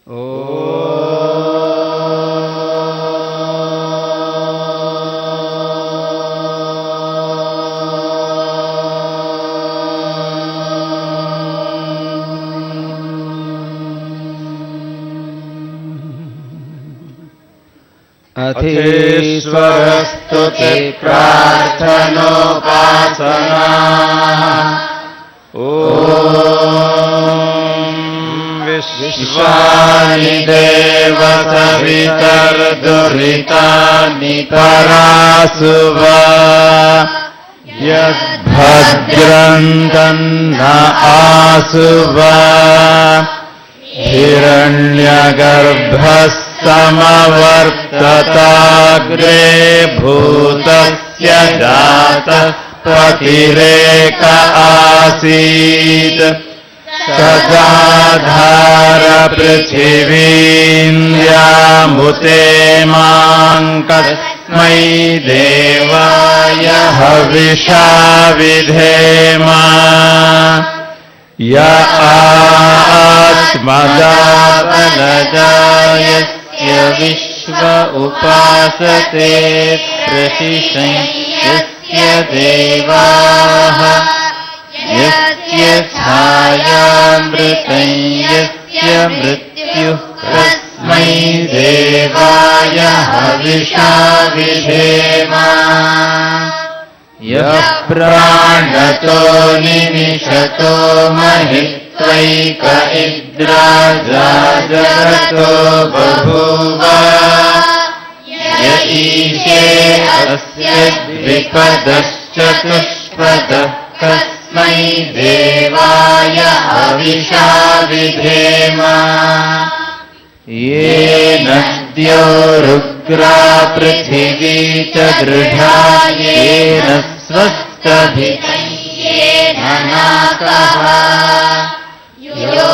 अधीश्वरस्तुति प्रार्थनोपासना। विश्वानि देव सवितर्दुरितानि परासुवा। यद्भद्रं तन्न आसुवा। हिरण्यगर्भस्तमवर्तताग्रे भूतस्य जातः पतिरेक आसीत्। सदाधार पृथिवीं यामुते मां कस्मै देवाय हविषा विधेम। य आत्मदाबलजायस्य विश्व उपासते प्रशिशं यस्य देवाः। यस्य छायामृतं यस्य मृत्युः तस्मै देवाय हविषा विधेम। यः प्राणतो निमिषतो महित्वैक इद्राजाजरतो बभूव। य ईशे अस्य द्विपदश्चतुष्पदः तस्मै देवाय हविषा विधेम। येन द्योरुग्रा पृथिवी च दृढा येन स्वस्तभितं येन नाकः। यो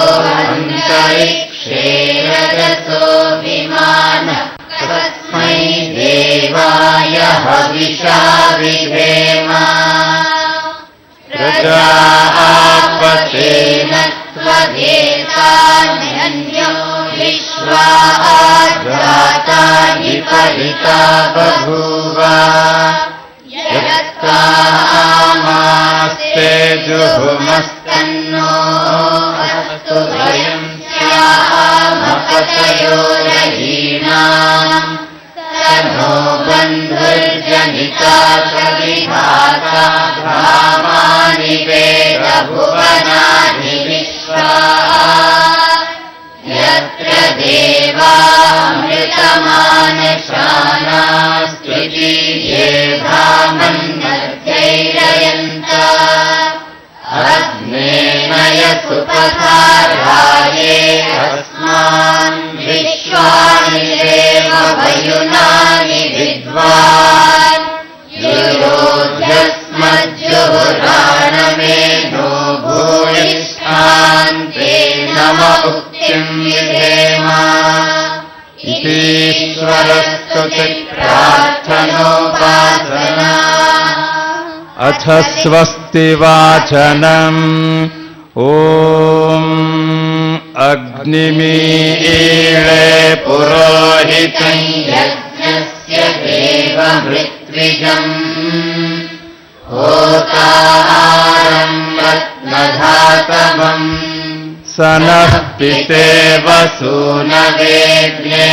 अन्तरिक्षे रजसो विमानः तस्मै देवाय हविषा विधेम। प्रजापतेन स्वधेतान्यन्यो विश्वा जातानि परिता बभूव। यत्कामास्ते जुहुमस्तन्नो अस्तु वयं स्यामपतयो रहीणाम्। तनो बन्धुर्जनिता सविधाता धामानि वेद भुवनानि विश्वा। यत्र देवामृतमानशानास्त्वितीये धामन्मध्यैरयन्त। अग्नेन सुपथाराये अस्मान् विश्वानि देव वयुनानि विद्वान्। युयोध्यस्मज्जुहुराणमेनो भूयिष्ठान्ते नम उक्तिं विधेम। ईश्वरस्तुति प्रार्थनोपासना। अथ स्वस्ति वाचनम्। ॐ अग्निमीळे पुरोहितं यज्ञस्य देवमृत्विजम्। होतारं रत्नधातवम्। स नः पितेव सूनवेग्ने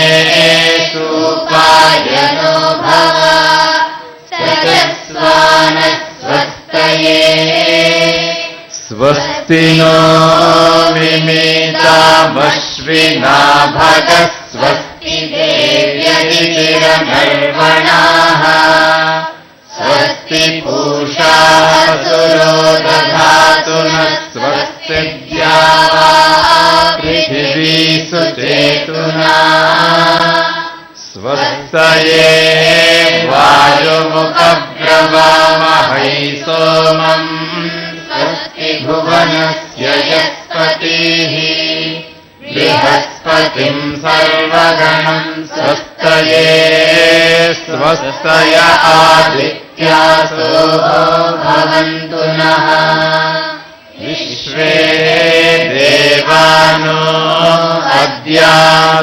सूपायनो भव। स्वस्तये। स्वस्ति नो मिमीतामश्विना भगः। स्वस्ति देव्यतिरनर्वणाः। स्वस्ति पूषा सुरो दधातु नः। स्वस्ति द्यावा पृथिवी सुचेतुना। स्वस्तये वायुमुपब्रवामहै सोमम्। स्वस्ति भुवनस्य यस्पतिः। बृहस्पतिं सर्वगणं स्वस्तये। स्वस्तय आदित्यासो भवन्तु नः। विश्वे देवानो अद्य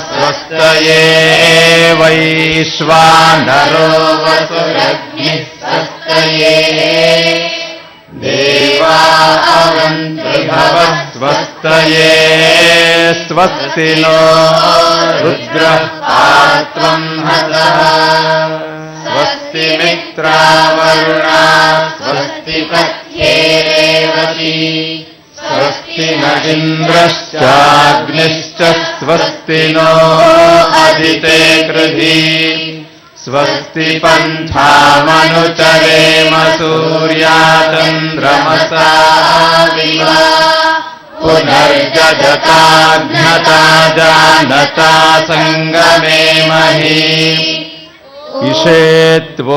स्वस्तये वैश्वानरो वसुरग्निः स्वस्तये देवा अवन्त्रिभवः स्वस्तये स्वस्ति नो रुद्रः पात्वं हसः स्वस्ति मित्रावरुणा स्वस्ति पथ्ये रेवती स्वस्ति न इन्द्रश्चाग्निश्च स्वस्ति नो अदिते कृधि स्वस्ति पन्थामनुचरेम सूर्याचन्द्रमसा विव पुनर्जगताज्ञता जानता सङ्गमे मही इषेत्वोर्जेत्वा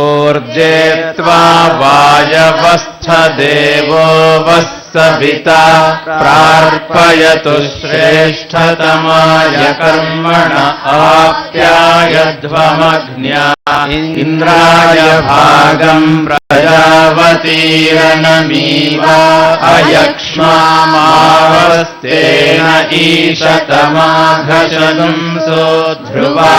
वायवस्थ देवो वः सविता प्रार्पयतु श्रेष्ठतमाय कर्मण आप्यायध्वमग्न्या इन्द्राय भागम् प्रजावतीरनमीव अयक्ष्मामावस्तेन ईशतमाघशनुम् सोऽध्रुवा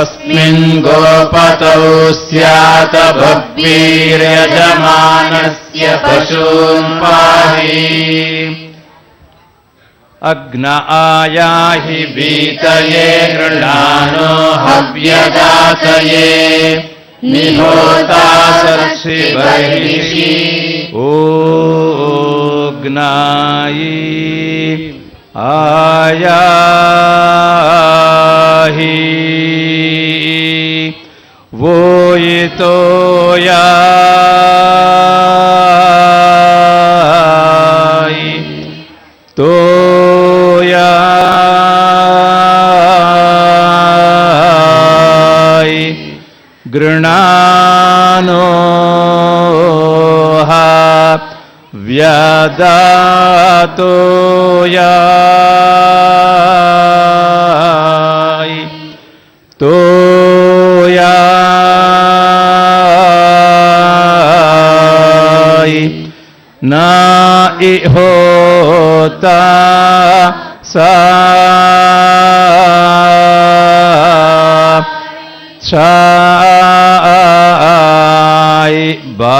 अस्मिन् गोपतौ स्यात भग्वीर्यजमानस्य पशून् पाहि अग्न आयाहि वीतये गृणानो हव्यदातये निहोता सर्षि बर्हिषि ओग्नायि आयाहि वोयितोया तोयाय गृणानोः व्यदातोयाय तोयाय ना इहोता सा चाय बा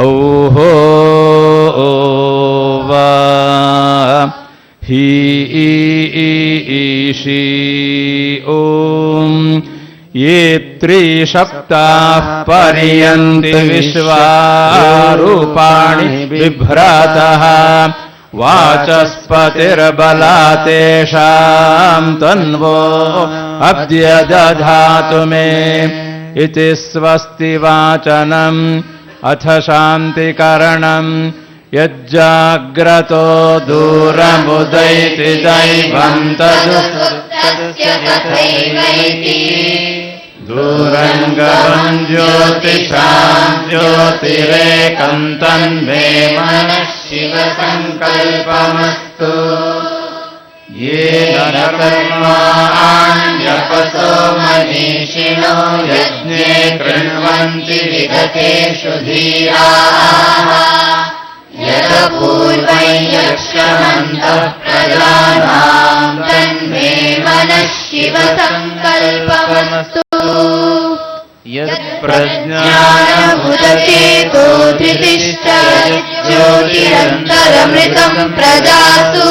औहो वा ही ईशी ॐ ये त्रिसप्ताः पर्यन्ति विश्वारूपाणि बिभ्रातः वाचस्पतिर्बलातेषां तन्वो अद्य दधातु मे इति स्वस्ति वाचनम् अथ शान्तिकरणम् यज्जाग्रतो दूरमुदैति दैवं दूरङ्गं ज्योतिषां ज्योतिरेकं तन्मे मनः शिवसङ्कल्पमस्तु येन कर्माण्यपसो मनीषिणो यज्ञे कृण्वन्ति विगतेषु धीराः यतपूर्वं यक्षमन्तः प्रजानां तन्मे मनः शिवसङ्कल्पमस्तु यत्प्रज्ञानमुदचेतो धृतिश्च ज्योतिरन्तरमृतं प्रजासु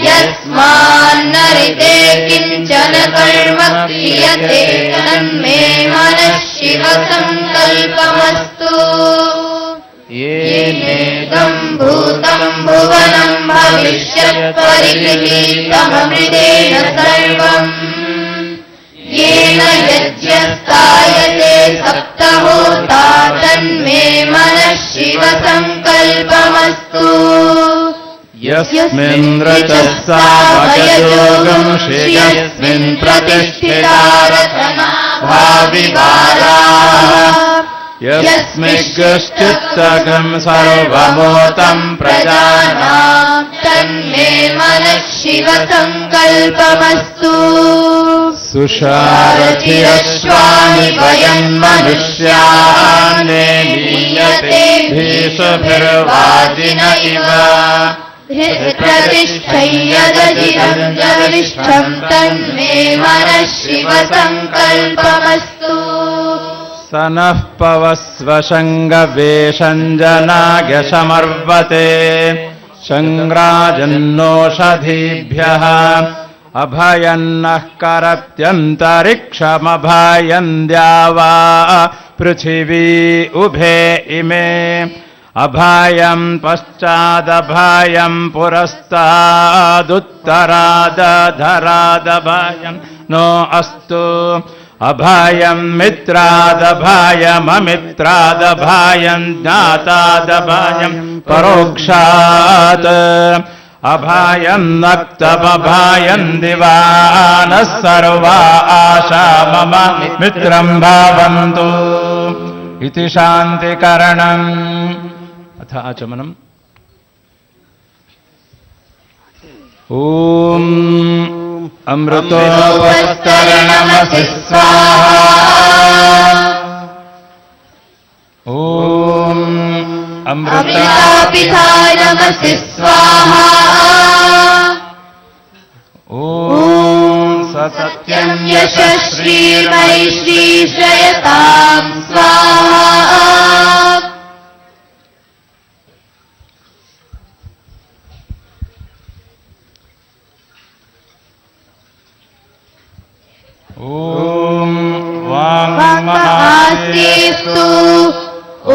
यस्मान्नरिते किञ्चन कर्म क्रियते तन्मे मनः शिवसङ्कल्पमस्तु येनेदं भूतं भुवनं भविष्यत् परिगृहीतममृतेन सर्वम् येन यज्ञस्तायते सप्तहोता तन्मे मनः शिवसङ्कल्पमस्तु यस्मिन् रचसा भजयोगं श्रेयस्मिन् प्रतिष्ठिता रचना भाविबालाः यस्मिग्श्चित्तकं सर्वभूतं प्रजानां तन्मे मनः शिवसङ्कल्पमस्तु सुषारथिरश्वानि वयं मनुष्यान् नीयते भीषभिर्वाजिन इव हृत्प्रतिष्ठय्यदजिरञ्जविष्ठं तन्मे मनः शिवसङ्कल्पमस्तु। स नः पवस्व शङ्गवेषञ्जनागशमर्वते शङ्ग्राजन्नोषधीभ्यः अभयन्नः करत्यन्तरिक्षमभयं द्यावा पृथिवी उभे इमे अभयं पश्चादभयं पुरस्तादुत्तरादधरादभयं नो अस्तु अभयं मित्रादभयममित्रादभयं ज्ञातादभयं परोक्षात् अभयं नक्तमभयं दिवानः सर्वा आशा मम मित्रं भावन्तु इति शान्तिकरणम्। अथ आचमनम्। ॐ अमृतोपस्तरणमसि स्वाहा। ॐ अमृतापितायमसि स्वाहा। ॐ सत्यं यशस्वीमयि श्रीश्रयतां स्वाहा। ॐ वाङ्महास्येस्तु। ॐ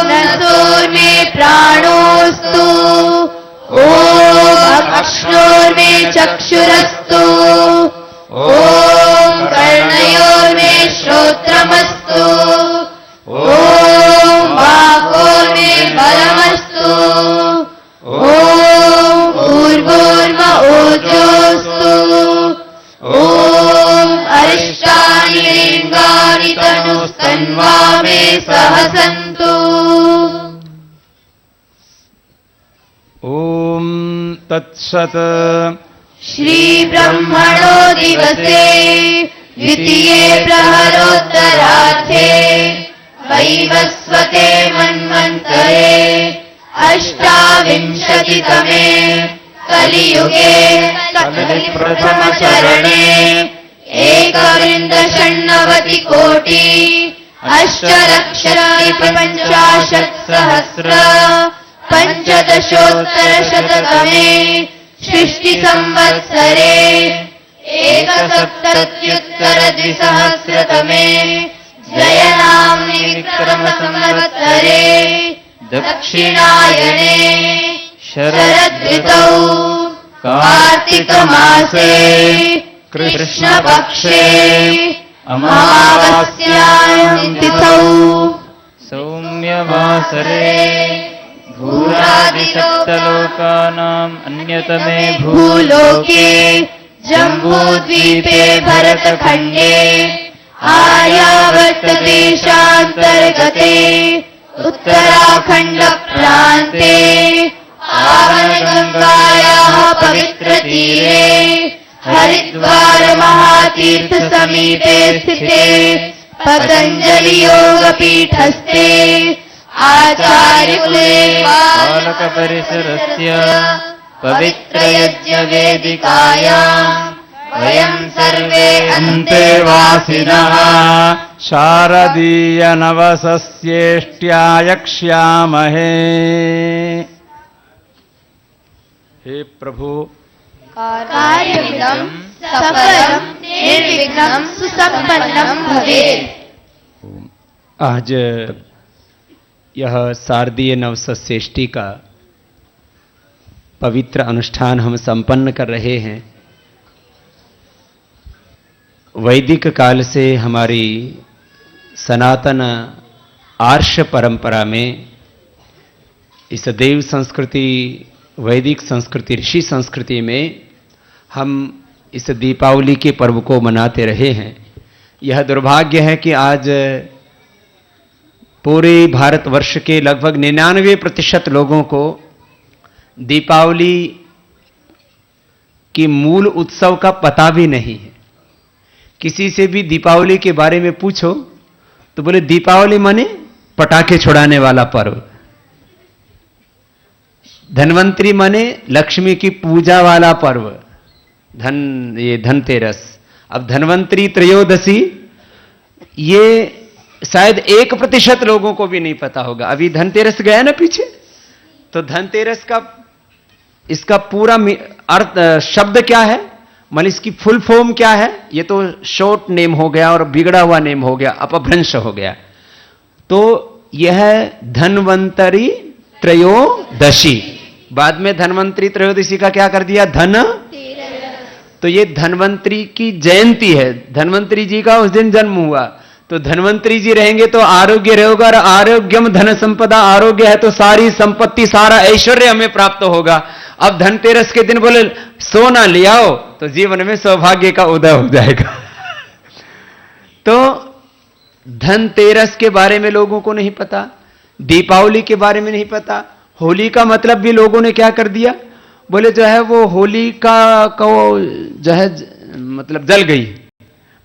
नसोर्मे प्राणोऽस्तु। ॐ अक्ष्णोर्मे चक्षुरस्तु। ॐ कर्णयोर्मे श्रोत्रमस्तु। ॐ वाकोर्मे बलमस्तु। ॐ ऊर्वोर्म ओजोऽस्तु। ॐ अरिष्टानि लिङ्गानि तनुस्तन्वा मे सहसन्तु। ॐ तत्सत्। श्रीब्रह्मणो दिवसे द्वितीये प्रहरोत्तरार्धे वैवस्वते मन्वन्तरे अष्टाविंशतितमे कलियुगे प्रथमचरणे एकविंशतिकोटि अष्टलक्षपञ्चाशत्सहस्र पञ्चदशोत्तरशततमे सृष्टिसंवत्सरे एकसप्तत्युत्तरद्विसहस्रतमे जयनाम्नि विक्रमसंवत्सरे दक्षिणायने शरदृतौ कार्तिकमासे कृष्णपक्षे अमावास्यायां तिथौ सौम्यवासरे भूरादिसप्तलोकानाम् अन्यतमे भूलोके जम्बूद्वीपे भरतखण्डे आर्यावर्तदेशान्तर्गते उत्तराखण्डप्रान्ते आवनगङ्गायाः पवित्रतीरे हरिद्वारमहातीर्थसमीपे स्थिते पतञ्जलियोगपीठस्थे आचार्यकुले बालकपरिसरस्य पवित्रयज्ञवेदिकायाम् वयं सर्वे अन्तेवासिनः शारदीयनवसस्येष्ट्यायक्ष्यामहे। हे प्रभु, कार्यमिदं सफलं निर्विघ्नं सुसम्पन्नं भवेत्। आज यह शारदीय नवसस्येष्टि का पवित्र अनुष्ठान हम संपन्न कर रहे हैं। वैदिक काल से हमारी सनातन आर्ष परंपरा में इस देव संस्कृति, वैदिक संस्कृति, ऋषि संस्कृति में हम इस दीपावली के पर्व को मनाते रहे हैं। यह दुर्भाग्य है कि आज पूरे भारतवर्ष के लगभग 99% लोगों को दीपावली की मूल उत्सव का पता भी नहीं है। किसी से भी दीपावली के बारे में पूछो तो बोले दीपावली माने पटाखे छुड़ाने वाला पर्व। धन्वंतरी माने लक्ष्मी की पूजा वाला पर्व, ये धनतेरस। अब धन्वंतरी त्रयोदशी, ये शायद 1% लोगों को भी नहीं पता होगा। अभी धनतेरस गया ना पीछे, तो धनतेरस का इसका पूरा अर्थ शब्द क्या है, मतलब इसकी फुल फॉर्म क्या है, ये तो शॉर्ट नेम हो गया और बिगड़ा हुआ नेम हो गया, अपभ्रंश हो गया। तो यह धन्वंतरी त्रयोदशी, बाद में धन्वंतरी त्रयोदशी का क्या कर दिया, धन। तो ये धन्वंतरी की जयंती है, धन्वंतरी जी का उस दिन जन्म हुआ। तो धन्वंतरी जी रहेंगे तो आरोग्य रहेगा, और आरोग्यम धन संपदा, आरोग्य है तो सारी संपत्ति सारा ऐश्वर्य हमें प्राप्त होगा। अब धनतेरस के दिन बोले सोना ले आओ, तो जीवन में सौभाग्य का उदय हो जाएगा। तो धनतेरस के बारे में लोगों को नहीं पता, दीपावली के बारे में नहीं पता। होली का मतलब भी लोगों ने क्या कर दिया, बोले जो है वो होली का को जो है मतलब जल गई,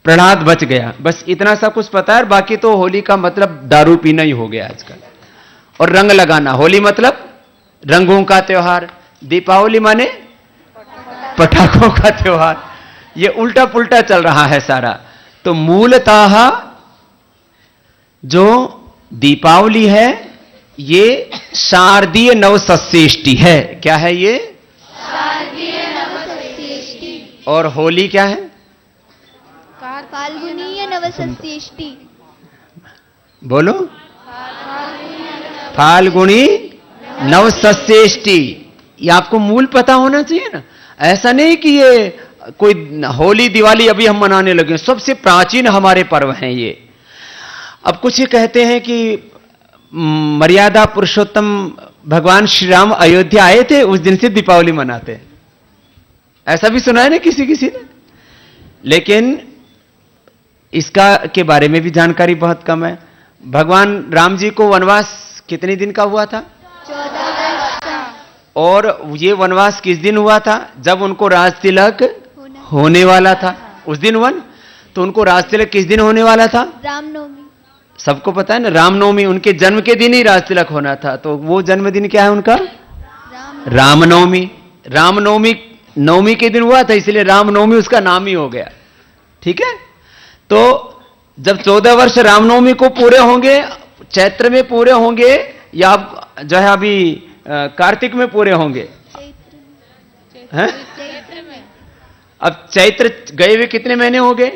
प्रहलाद बच गया, बस इतना सा कुछ पता है। बाकी तो होली का मतलब दारू पीना ही हो गया आजकल, और रंग लगाना। होली मतलब रंगों का त्योहार, दीपावली माने पटाखों का त्योहार। ये उल्टा पुल्टा चल रहा है सारा। तो मूलतः जो दीपावली है ये शारदीय नवसस्येष्टि है। क्या है ये? शारदीय नवसस्येष्टि। और होली क्या है? फाल्गुनीय नवसस्येष्टि। बोलो, फाल्गुनी नवसस्येष्टि। ये आपको मूल पता होना चाहिए ना। ऐसा नहीं कि ये कोई होली दिवाली अभी हम मनाने लगे, सबसे प्राचीन हमारे पर्व हैं ये। अब कुछ ये कहते हैं कि मर्यादा पुरुषोत्तम भगवान श्री राम अयोध्या आए थे, उस दिन से दीपावली मनाते हैं, ऐसा भी सुना है ना किसी किसी ने। लेकिन इसका के बारे में भी जानकारी बहुत कम है। भगवान राम जी को वनवास कितने दिन का हुआ था? 14 वर्ष का। और ये वनवास किस दिन हुआ था? जब उनको राज तिलक होने वाला था, उस दिन वन। तो उनको राज तिलक किस दिन होने वाला था? रामनवमी। सबको पता है ना, रामनवमी। उनके जन्म के दिन ही राज तिलक होना था। तो वो जन्मदिन क्या है उनका? रामनवमी। रामनवमी नवमी के दिन हुआ था, इसलिए रामनवमी उसका नाम ही हो गया। ठीक है। तो जब 14 वर्ष रामनवमी को पूरे होंगे, चैत्र में पूरे होंगे या जो है अभी कार्तिक में पूरे होंगे? हैं? अब चैत्र गए हुए कितने महीने हो गए?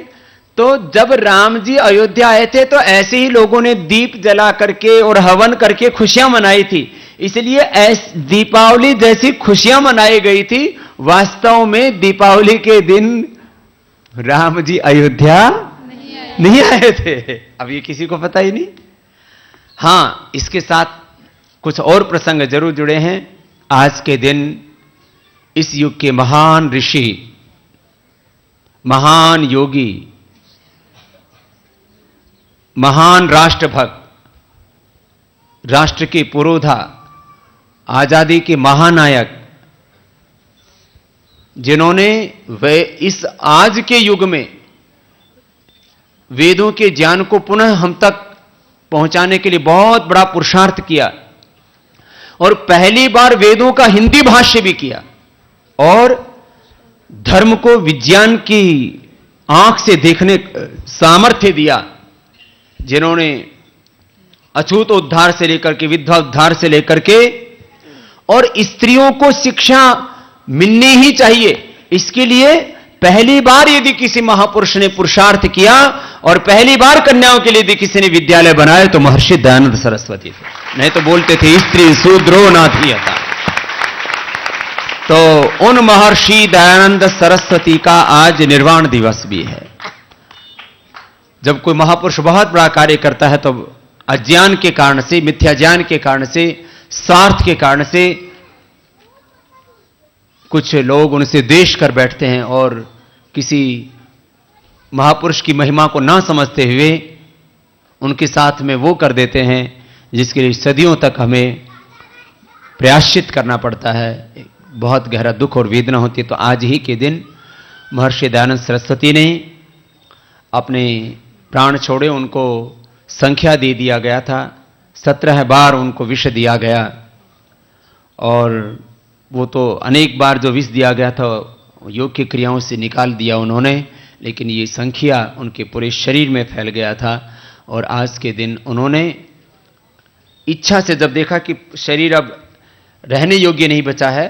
तो जब राम जी अयोध्या आए थे तो ऐसे ही लोगों ने दीप जला करके और हवन करके खुशियां मनाई थी। इसलिए दीपावली जैसी खुशियां मनाई गई थी। वास्तव में दीपावली के दिन राम जी अयोध्या नहीं आए थे। अब ये किसी को पता ही नहीं। हां, इसके साथ कुछ और प्रसंग जरूर जुड़े हैं। आज के दिन इस युग के महान ऋषि, महान योगी, महान राष्ट्रभक्त, राष्ट्र के पुरोधा, आजादी के महानायक, जिन्होंने वे इस आज के युग में वेदों के ज्ञान को पुनः हम तक पहुंचाने के लिए बहुत बड़ा पुरुषार्थ किया, और पहली बार वेदों का हिंदी भाष्य भी किया, और धर्म को विज्ञान की आंख से देखने सामर्थ्य दिया, जिन्होंने अछूत उद्धार से लेकर के विद्या उद्धार से लेकर के, और स्त्रियों को शिक्षा मिलनी ही चाहिए, इसके लिए पहली बार यदि किसी महापुरुष ने पुरुषार्थ किया और pहली बार कन्याओं के लिए यदि किसी ने विद्यालय बनाए तो महर्षि दयानंद सरस्वती थे। नहीं तो बोलते थे स्त्री शूद्रो नाथीयता। तो उन महर्षि दयानंद सरस्वती का आज निर्वाण दिवस भी है। जब कोई महापुरुष बहुत बड़ा कार्य करता है तो अज्ञान के कारण से, मिथ्या ज्ञान के कारण से, स्वार्थ के कारण से कुछ लोग उनसे द्वेष कर बैठते हैं और किसी महापुरुष की महिमा को ना समझते हुए उनके साथ में वो कर देते हैं जिसके लिए सदियों तक हमें प्रायश्चित करना पड़ता है। बहुत गहरा दुख और वेदना होती है। तो आज ही के दिन महर्षि दयानंद सरस्वती ने अपने प्राण छोड़े, उनको संख्या दे दिया गया था, 17 बार उनको विष दिया गया, और वो तो अनेक बार जो विष दिया गया था योग की क्रियाओं से निकाल दिया उन्होंने, लेकिन ये संख्या उनके पूरे शरीर में फैल गया था। और आज के दिन उन्होंने इच्छा से जब देखा कि शरीर अब रहने योग्य नहीं बचा है,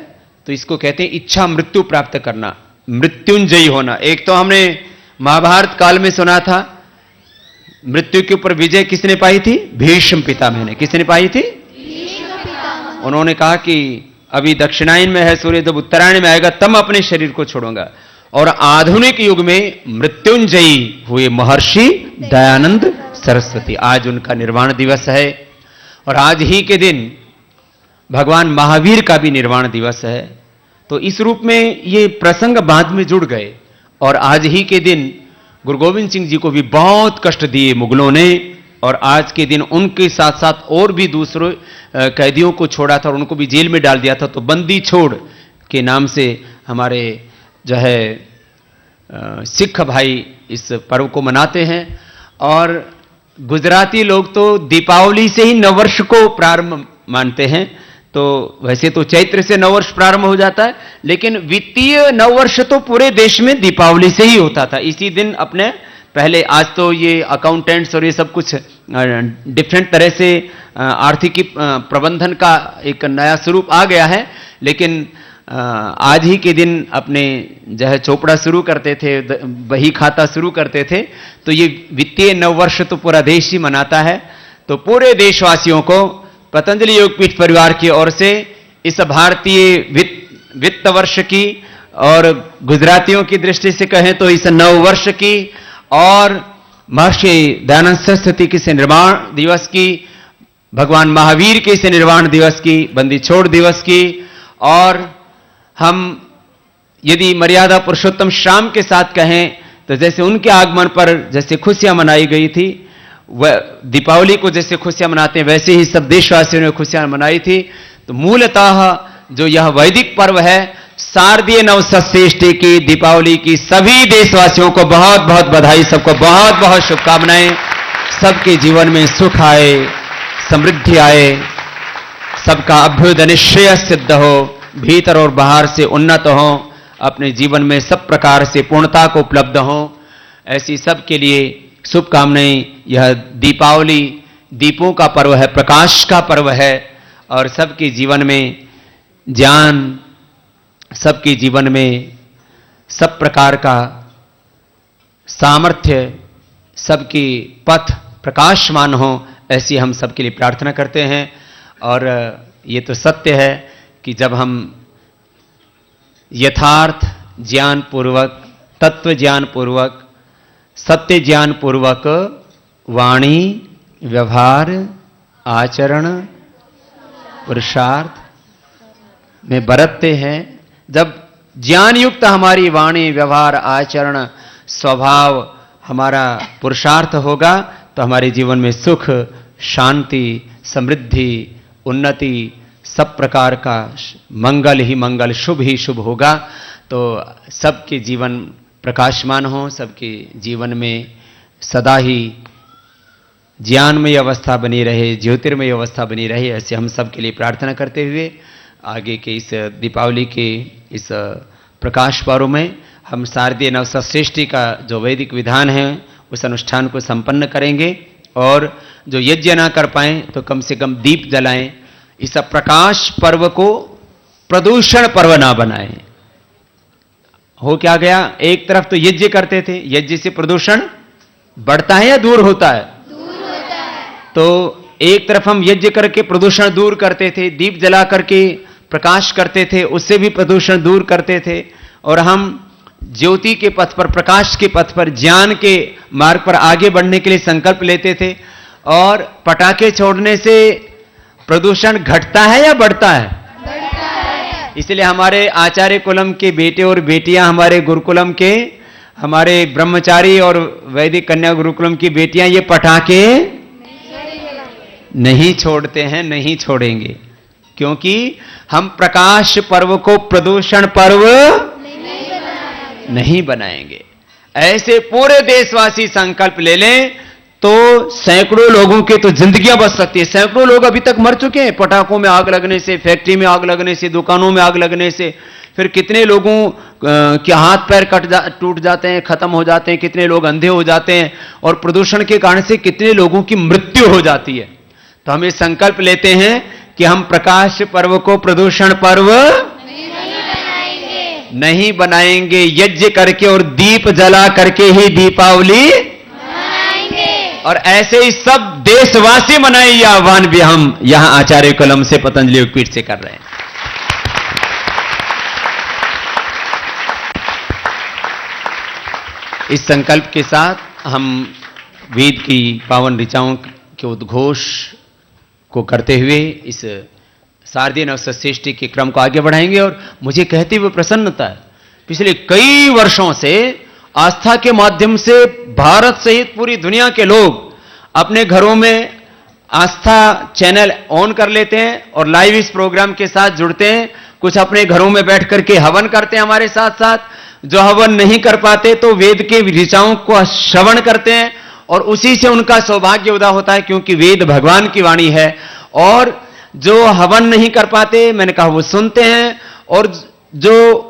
तो इसको कहते हैं इच्छा मृत्यु प्राप्त करना, मृत्युंजयी होना। एक तो हमने महाभारत काल में सुना था, मृत्यु के ऊपर विजय किसने पाई थी? भीष्म पितामह ने। किसने पाई थी? उन्होंने कहा कि अभी दक्षिणायन में है सूर्य, जब उत्तरायण में आएगा तब अपने शरीर को छोड़ूंगा। और आधुनिक युग में मृत्युंजयी हुए महर्षि दयानंद सरस्वती, आज उनका निर्वाण दिवस है। और आज ही के दिन भगवान महावीर का भी निर्वाण दिवस है। तो इस रूप में ये प्रसंग बाद में जुड़ गए। और आज ही के दिन गुरु गोविंद सिंह जी को भी बहुत कष्ट दिए मुगलों ने, और आज के दिन उनके साथ साथ और भी दूसरे कैदियों को छोड़ा था और उनको भी जेल में डाल दिया था। तो बंदी छोड़ के नाम से हमारे जो है सिख भाई इस पर्व को मनाते हैं। और गुजराती लोग तो दीपावली से ही नववर्ष को प्रारंभ मानते हैं। तो वैसे तो चैत्र से नववर्ष प्रारंभ हो जाता है, लेकिन वित्तीय नववर्ष तो पूरे देश में दीपावली से ही होता था। इसी दिन अपने पहले, आज तो ये अकाउंटेंट्स और ये सब कुछ डिफरेंट तरह से आर्थिकी प्रबंधन का एक नया स्वरूप आ गया है, लेकिन आज ही के दिन अपने जो है चोपड़ा शुरू करते थे, बही खाता शुरू करते थे। तो ये वित्तीय नववर्ष तो पूरा देश ही मनाता है। तो पूरे देशवासियों को पतंजलि योगपीठ परिवार की ओर से इस भारतीय वित्त वर्ष की और गुजरातियों की दृष्टि से कहें तो इस नव वर्ष की और महर्षि दयानंद सरस्वती के से निर्वाण दिवस की, भगवान महावीर के से निर्वाण दिवस की, बंदी छोड़ दिवस की। और हम यदि मर्यादा पुरुषोत्तम श्याम के साथ कहें तो जैसे उनके आगमन पर जैसे खुशियां मनाई गई थी, वह दीपावली को जैसे खुशियां मनाते हैं वैसे ही सब देशवासियों ने खुशियां मनाई थी। तो मूलतः जो यह वैदिक पर्व है, शारदीय नवसष्ठी की, दीपावली की सभी देशवासियों को बहुत बहुत बधाई, सबको बहुत बहुत शुभकामनाएं। सबके जीवन में सुख आए, समृद्धि आए, सबका अभ्युदय निश्चय सिद्ध हो, भीतर और बाहर से उन्नत हो, अपने जीवन में सब प्रकार से पूर्णता को उपलब्ध हो, ऐसी सबके लिए शुभकामनाएं। यह दीपावली दीपों का पर्व है, प्रकाश का पर्व है, और सबके जीवन में ज्ञान, सबके जीवन में सब प्रकार का सामर्थ्य, सबकी पथ प्रकाशमान हो, ऐसी हम सबके लिए प्रार्थना करते हैं। और ये तो सत्य है कि जब हम यथार्थ ज्ञान पूर्वक, तत्व ज्ञान पूर्वक, सत्य ज्ञान पूर्वक वाणी, व्यवहार, आचरण, पुरुषार्थ में बरतते हैं, जब ज्ञान युक्त हमारी वाणी, व्यवहार, आचरण, स्वभाव, हमारा पुरुषार्थ होगा, तो हमारे जीवन में सुख, शांति, समृद्धि, उन्नति, सब प्रकार का मंगल ही मंगल, शुभ ही शुभ होगा। तो सबके जीवन प्रकाशमान हो, सबके जीवन में सदा ही ज्ञानमय अवस्था बनी रहे, ज्योतिर्मय अवस्था बनी रहे, ऐसे हम सब के लिए प्रार्थना करते हुए आगे के इस दीपावली के इस प्रकाश पर्व में हम शारदीय नवसष्ठी का जो वैदिक विधान है उस अनुष्ठान को संपन्न करेंगे। और जो यज्ञ ना कर पाएं तो कम से कम दीप जलाएं। इस प्रकाश पर्व को प्रदूषण पर्व ना बनाएं। हो क्या गया, एक तरफ तो यज्ञ करते थे, यज्ञ से प्रदूषण बढ़ता है या दूर होता है? दूर होता है। तो एक तरफ हम यज्ञ करके प्रदूषण दूर करते थे, दीप जला करके प्रकाश करते थे, उससे भी प्रदूषण दूर करते थे। और हम ज्योति के पथ पर, प्रकाश के पथ पर, ज्ञान के मार्ग पर आगे बढ़ने के लिए संकल्प लेते थे। और पटाखे छोड़ने से प्रदूषण घटता है या बढ़ता है? बढ़ता है। इसलिए हमारे आचार्य कुलम के बेटे और बेटियां, हमारे गुरुकुलम के, हमारे ब्रह्मचारी और वैदिक कन्या गुरुकुलम की बेटियां ये पटाखे नहीं छोड़ते हैं, नहीं छोड़ेंगे, क्योंकि हम प्रकाश पर्व को प्रदूषण पर्व नहीं बनाएंगे। ऐसे पूरे देशवासी संकल्प ले लें, तो सैकड़ों लोगों की तो जिंदगियां बच सकती है। सैकड़ों लोग अभी तक मर चुके हैं पटाखों में आग लगने से, फैक्ट्री में आग लगने से, दुकानों में आग लगने से। फिर कितने लोगों के हाथ पैर टूट जाते हैं, खत्म हो जाते हैं, कितने लोग अंधे हो जाते हैं, और प्रदूषण के कारण से कितने लोगों की मृत्यु हो जाती है। तो हम ये संकल्प लेते हैं कि हम प्रकाश पर्व को प्रदूषण पर्व नहीं बनाएंगे, यज्ञ करके और दीप जला करके ही दीपावली मनाएंगे। और ऐसे ही सब देशवासी मनाए, ये आह्वान भी हम यहां आचार्य कलम से, पतंजलि योगपीठ से कर रहे हैं। इस संकल्प के साथ हम वेद की पावन ऋचाओं के उद्घोष को करते हुए इस शारदीय नवसृष्टि के क्रम को आगे बढ़ाएंगे। और मुझे कहते हुए प्रसन्नता है, पिछले कई वर्षों से आस्था के माध्यम से भारत सहित पूरी दुनिया के लोग अपने घरों में आस्था चैनल ऑन कर लेते हैं और लाइव इस प्रोग्राम के साथ जुड़ते हैं। कुछ अपने घरों में बैठ करके हवन करते हैं हमारे साथ साथ, जो हवन नहीं कर पाते तो वेद के ऋचाओं को श्रवण करते हैं, और उसी से उनका सौभाग्य उदा होता है, क्योंकि वेद भगवान की वाणी है। और जो हवन नहीं कर पाते, मैंने कहा, वो सुनते हैं, और जो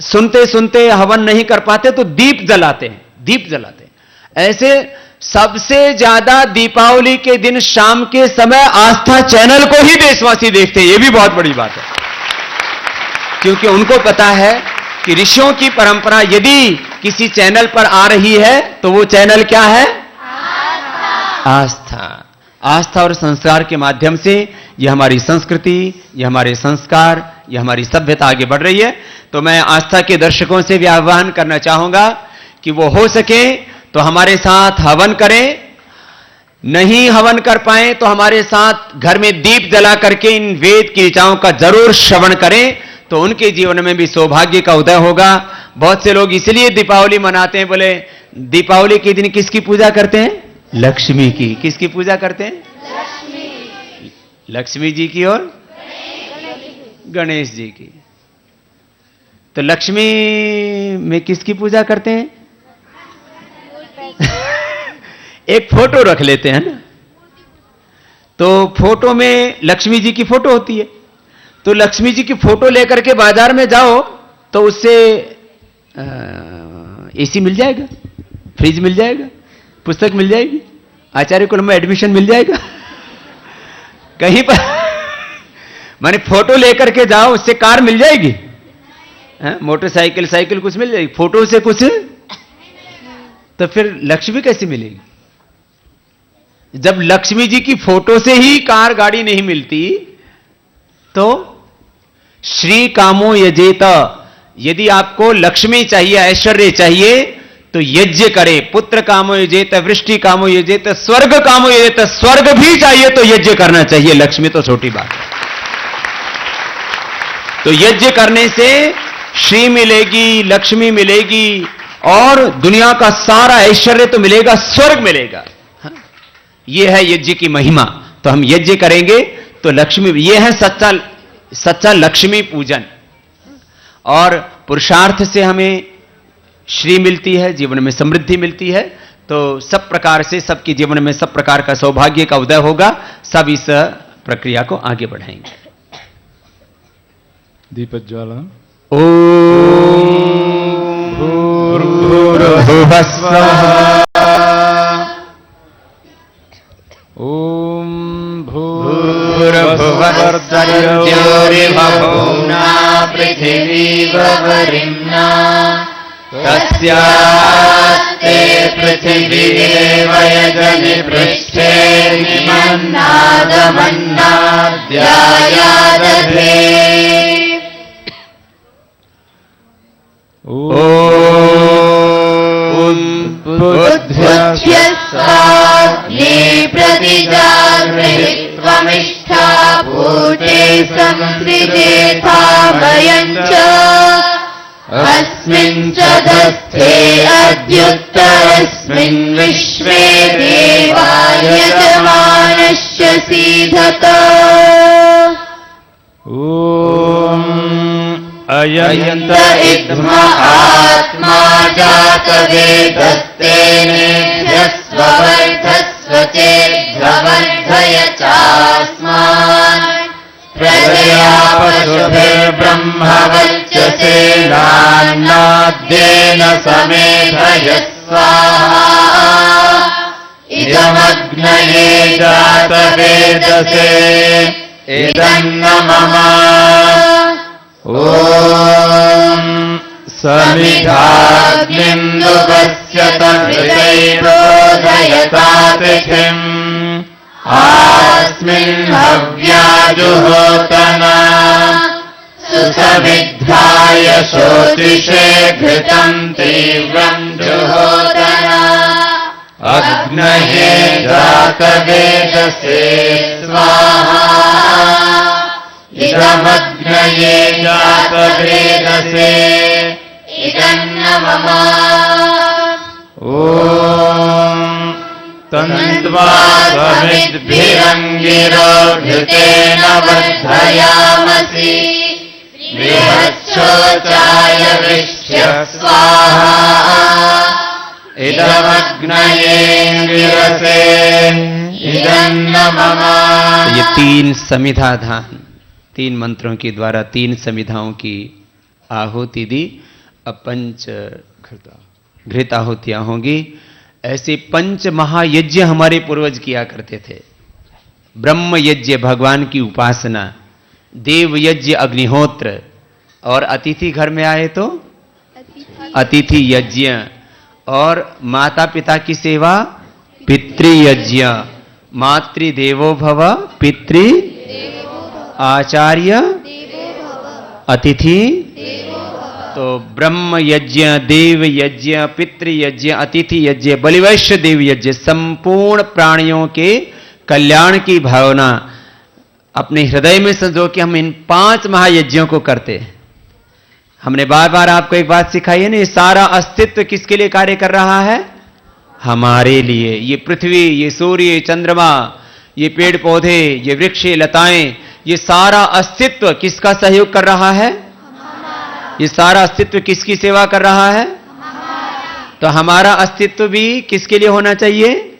सुनते सुनते हवन नहीं कर पाते तो दीप जलाते हैं, दीप जलाते हैं। ऐसे सबसे ज्यादा दीपावली के दिन शाम के समय आस्था चैनल को ही देशवासी देखते हैं। यह भी बहुत बड़ी बात है, क्योंकि उनको पता है कि ऋषियों की परंपरा यदि किसी चैनल पर आ रही है तो वो चैनल क्या है? आस्था। आस्था और संस्कार के माध्यम से यह हमारी संस्कृति, यह हमारे संस्कार, यह हमारी सभ्यता आगे बढ़ रही है। तो मैं आस्था के दर्शकों से भी आह्वान करना चाहूंगा कि वो हो सके तो हमारे साथ हवन करें, नहीं हवन कर पाए तो हमारे साथ घर में दीप जला करके इन वेद की ऋचाओं का जरूर श्रवण करें, तो उनके जीवन में भी सौभाग्य का उदय होगा। बहुत से लोग इसलिए दीपावली मनाते हैं, बोले दीपावली के दिन किसकी पूजा करते हैं? लक्ष्मी की। किसकी पूजा करते हैं? लक्ष्मी जी की और गणेश जी की। तो लक्ष्मी में किसकी पूजा करते हैं? एक फोटो रख लेते हैं ना, तो फोटो में लक्ष्मी जी की फोटो होती है, तो लक्ष्मी जी की फोटो लेकर के बाजार में जाओ तो उससे एसी मिल जाएगा, फ्रिज मिल जाएगा, पुस्तक मिल जाएगी, आचार्य कुल में एडमिशन मिल जाएगा। कहीं पर माने फोटो लेकर के जाओ, उससे कार मिल जाएगी, मोटरसाइकिल, साइकिल कुछ मिल जाएगी, फोटो से कुछ, तो फिर लक्ष्मी कैसे मिलेगी? जब लक्ष्मी जी की फोटो से ही कार गाड़ी नहीं मिलती तो श्री कामो यजेत, यदि आपको लक्ष्मी चाहिए, ऐश्वर्य चाहिए तो यज्ञ करे। पुत्र कामो यजेत, वृष्टि कामो यजेत, स्वर्ग कामो यजेत, स्वर्ग भी चाहिए तो यज्ञ करना चाहिए, लक्ष्मी तो छोटी बात है। तो यज्ञ करने से श्री मिलेगी, लक्ष्मी मिलेगी, और दुनिया का सारा ऐश्वर्य तो मिलेगा, स्वर्ग मिलेगा। यह है यज्ञ की महिमा। तो हम यज्ञ करेंगे तो लक्ष्मी, यह है सच्चा लक्ष्मी पूजन। और पुरुषार्थ से हमें श्री मिलती है, जीवन में समृद्धि मिलती है। तो सब प्रकार से सबके जीवन में सब प्रकार का सौभाग्य का उदय होगा। सब इस प्रक्रिया को आगे बढ़ाएंगे। दीपज्वाला। ओम भूर्भुवः स्वः। ओम भूर्भुवः स्वः पृथिवी वरिम्ना तस्यास्ते पृथिवीरेव यजनि पृष्ठे निमन्नादमन्नाद्यायादधे। बुद्ध्यस्ताग्ने प्रतिजागृहीत्वमिष्ठा भूते संसृजेथा वयं च अस्मिन् च दस्थे अद्युत्तरस्मिन् विश्वे देवा यजमानस्य सीधत। ओम अयंत इद्म आत्मा जातवेदस्तेनेभ्य यजस्व वर्धस्व चेद्धवर्धय चास्मान् प्रजया पशुभिर्ब्रह्मवर्चसेनान्नाद्येन समेधय स्वाहा इदमग्नये जातवेदसे इदन्न मम ॐ समिधाग्निन्दुपस्यत हृदैरोदयता तिथिम् आस्मिन् हव्याजुहोतना सुसमिद्धाय शोचिषे घृतम् तीव्रम् जुहोतना अग्नये जातवेदसे स्वाहा इदमग्नये जातवेदसे इदन्न मम ॐ तन्त्वा समिद्भिरङ्गिरो घृतेन वर्धयामसि बृहच्छोचाय विश्य स्वाहा इदमग्नयेऽङ्गिरसे इदन्न मम। ये तीन समिधाधान, तीन मंत्रों के द्वारा तीन समिधाओं की आहुति दी। अब पंच घृत आहुतियां होंगी। ऐसे पंच महायज्ञ हमारे पूर्वज किया करते थे। ब्रह्म यज्ञ भगवान की उपासना, देव यज्ञ अग्निहोत्र, और अतिथि घर में आए तो अतिथि यज्ञ, और माता पिता की सेवा पितृयज्ञ, मातृदेवो भव, पितृ आचार्य अतिथि। तो ब्रह्म यज्ञ, देव यज्ञ, पितृ यज्ञ, अतिथि यज्ञ, बलिवैश्य देव यज्ञ, संपूर्ण प्राणियों के कल्याण की भावना अपने हृदय में संजो के हम इन 5 महायज्ञों को करते हैं। हमने बार बार आपको एक बात सिखाई है ना, ये सारा अस्तित्व किसके लिए कार्य कर रहा है? हमारे लिए। ये पृथ्वी, ये सूर्य, चंद्रमा, ये पेड़ पौधे, ये वृक्ष, लताएं, ये सारा अस्तित्व किसका सहयोग कर रहा है? ये सारा अस्तित्व किसकी सेवा कर रहा है? तो हमारा अस्तित्व भी किसके लिए होना चाहिए?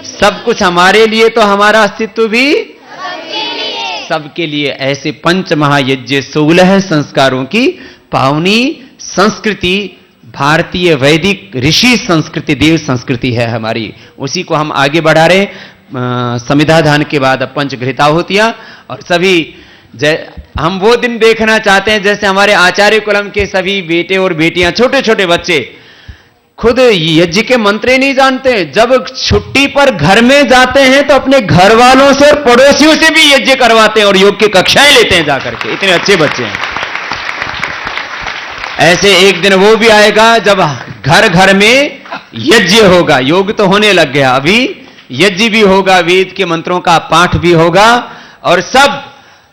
सब कुछ हमारे लिए, तो हमारा अस्तित्व भी सबके लिए। ऐसे पंच महायज्ञ 16 संस्कारों की पावनी संस्कृति भारतीय वैदिक ऋषि संस्कृति, देव संस्कृति है हमारी। उसी को हम आगे बढ़ा रहे। समिधाधान के बाद अब पंचघृताहुतियां, और सभी हम वो दिन देखना चाहते हैं जैसे हमारे आचार्य कुलम के सभी बेटे और बेटियां, छोटे छोटे बच्चे खुद यज्ञ के मंत्र नहीं जानते, जब छुट्टी पर घर में जाते हैं तो अपने घर वालों से और पड़ोसियों से भी यज्ञ करवाते हैं और योग की कक्षाएं लेते हैं जाकर के। इतने अच्छे बच्चे हैं। ऐसे एक दिन वो भी आएगा जब घर घर में यज्ञ होगा। योग तो होने लग गया, अभी यज्ञ भी होगा, वेद के मंत्रों का पाठ भी होगा, और सब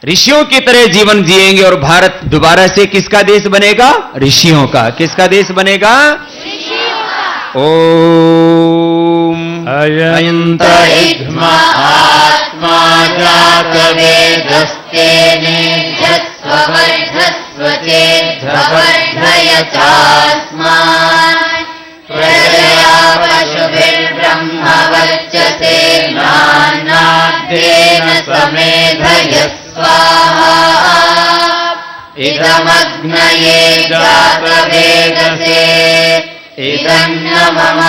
ऋषियों की तरह जीवन जिएंगे। और भारत दोबारा से किसका देश बनेगा? ऋषियों का। किसका देश बनेगा? ओम अयंत इद्मा आत्मा जात वेदस्तेनेध्यस्व वर्धस्व चेद्धवर्धय चास्मान् प्रजया पशुभिर्ब्रह्मवर्चसेनान्नाद्येन समेधय स्वाहा इदमग्नये जातवेदसे इदन्न मम।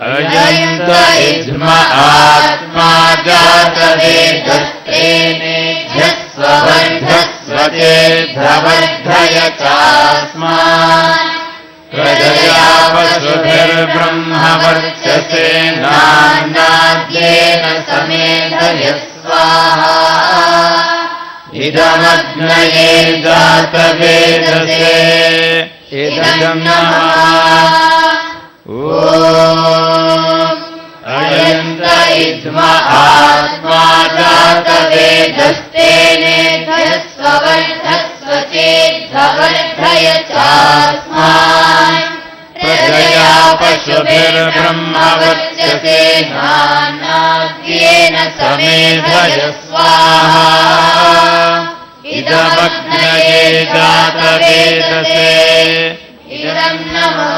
अयंत इद्मा आत्मा जात वेदस्तेनेध्यस्व वर्धस्व चेद्धवर्धय चास्मान् प्रजया पशुभिर्ब्रह्मवर्चसेनान्नाद्येन समेधय स्वाहा इदमग्नये जातवेदसे इदन्न मम। अयंत इद्मा आत्मा जात वेदस्तेनेध्यस्व वर्धस्व चेद्धवर्धय चास्मान् प्रजया पशुभिर्ब्रह्मवर्चसेनान्नाद्येन समेधय स्वाहा इदमग्नये जातवेदसे इदन्न मम।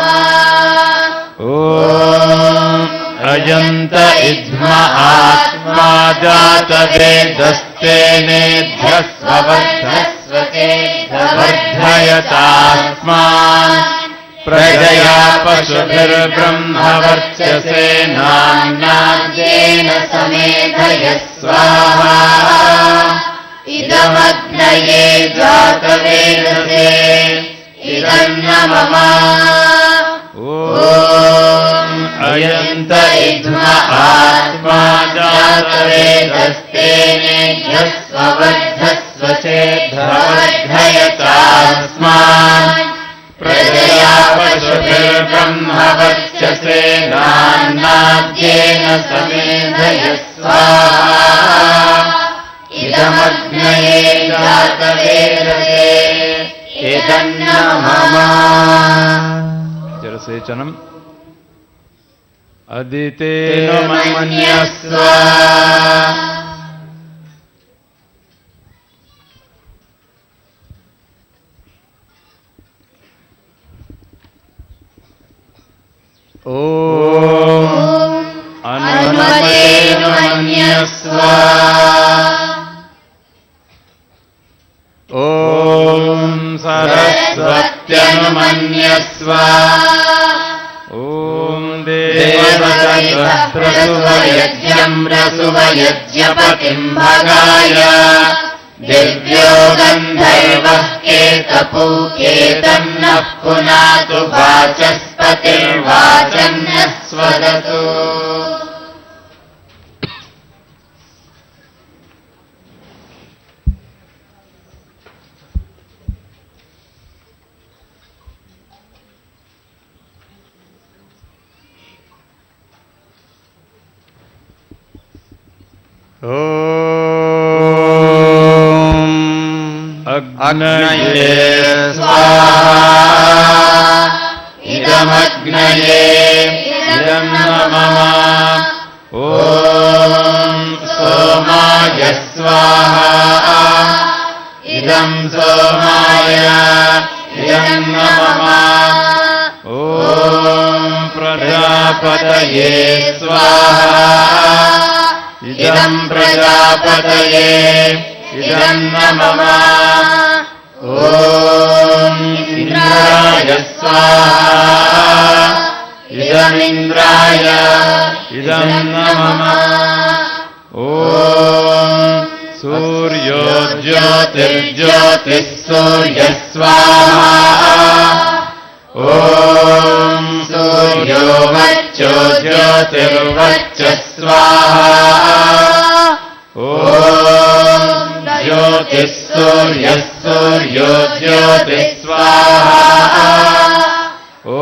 अयन्त इद्म आत्मा जातवेदस्तेनेभ्यः स्ववर्धयतास्मान् प्रजया पशुभिर्ब्रह्मवर्चसेनान्नाद्येन समेधय स्वाहा इदमग्नये जातवेदसे इदन्न मम अयन्त इद्म आत्मा जातवेदस्तेनेभ्यः स्ववर्धयतास्मान् प्रजया पशुभिर्ब्रह्मवर्चसेनान्नाद्येन समेधय स्वाहा इदमग्नये जातवेदसे इदन्न मम जलसेचनम् अदितेन मन्यस्व अनुमतेन मन्यस्व सरस्वत्यनुमन्यस्व देवतः प्रसुवयज्ञं प्रसुवयज्ञपतिं भगाय दिव्यो गन्धर्वः केतपूकेतन्नः पुनातु वाचस्पतिर्वाचन्नः स्वदतु अग्नये स्वाहा इदमग्नये इदं मम ॐ सोमाय स्वाहा इदं सोमाय इदं मम ॐ प्रजापतये स्वाहा इदं प्रजापतये इदं मम ॐ इन्द्राय स्वाहा इदमिन्द्राय इदं मम ॐ सूर्यो ज्योतिर्ज्योतिः सूर्यः स्वाहा ॐ सूर्यो वर्चो ज्योतिर्वर्चः स्वाहा ॐ ज्योतिः सूर्यः सूर्यो ज्योतिः स्वाहा ॐ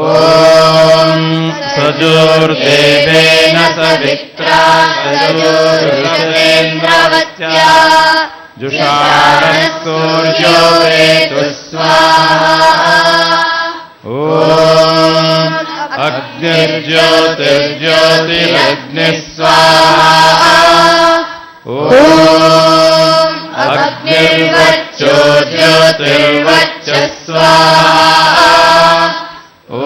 सजोर्देवेन सवित्रा सजोर्देन्द्रवत्या जुषाणः सूर्यो वेतु स्वाहा ॐ अग्निर्ज्योतिर्ज्योतिरग्निः स्वाहा ॐ अग्निर्वच्चो ज्योतिर्वच्चः स्वाहा ॐ